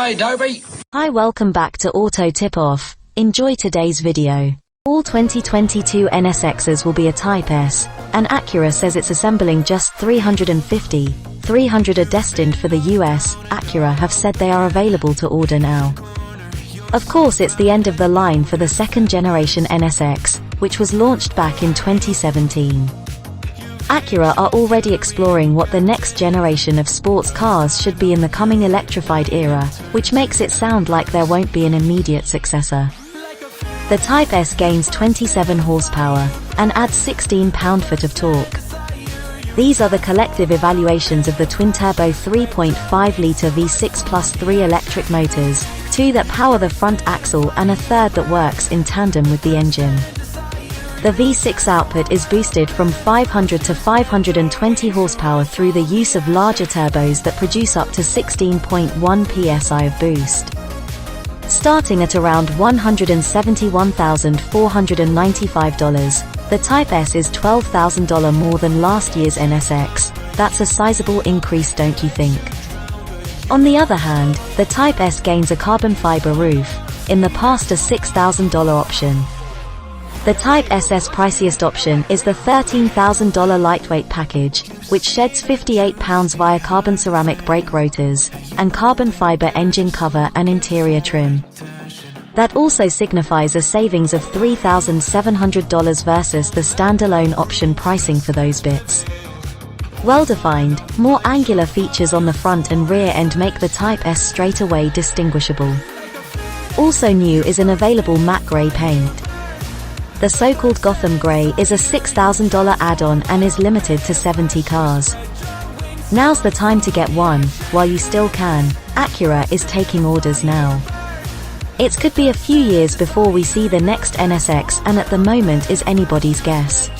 Hi, Darby. Hi, welcome back to Auto Tip-Off. Enjoy today's video. All 2022 NSXs will be a Type S, and Acura says it's assembling just 350. 300 are destined for the US. Acura have said they are available to order now. Of course, it's the end of the line for the second generation NSX, which was launched back in 2017. Acura are already exploring what the next generation of sports cars should be in the coming electrified era, which makes it sound like there won't be an immediate successor. The Type S gains 27 horsepower, and adds 16 pound-foot of torque. These are the collective evaluations of the twin-turbo 3.5-litre V6 plus 3 electric motors, 2 that power the front axle and a third that works in tandem with the engine. The V6 output is boosted from 500 to 520 horsepower through the use of larger turbos that produce up to 16.1 psi of boost. Starting at around $171,495, the Type S is $12,000 more than last year's NSX. That's a sizable increase, don't you think? On the other hand, the Type S gains a carbon fiber roof, in the past a $6,000 option. The Type SS priciest option is the $13,000 lightweight package, which sheds 58 pounds via carbon ceramic brake rotors, and carbon fiber engine cover and interior trim. That also signifies a savings of $3,700 versus the standalone option pricing for those bits. Well-defined, more angular features on the front and rear end make the Type S straight away distinguishable. Also new is an available matte grey paint. The so-called Gotham Grey is a $6,000 add-on and is limited to 70 cars. Now's the time to get one, while you still can. Acura is taking orders now. It could be a few years before we see the next NSX, and at the moment is anybody's guess.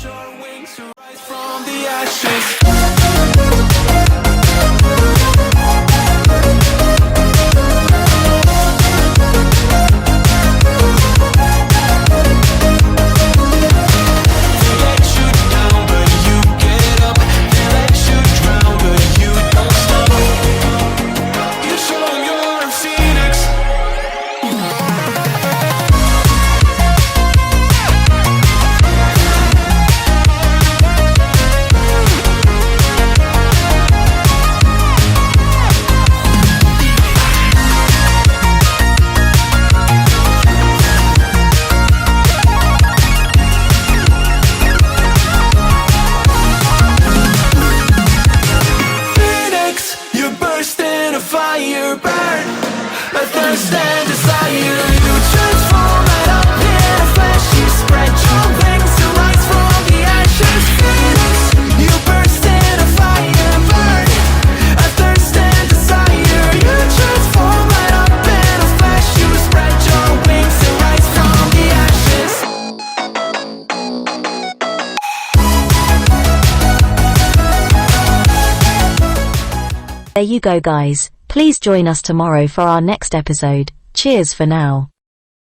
There you go, guys. Please join us tomorrow for our next episode. Cheers for now.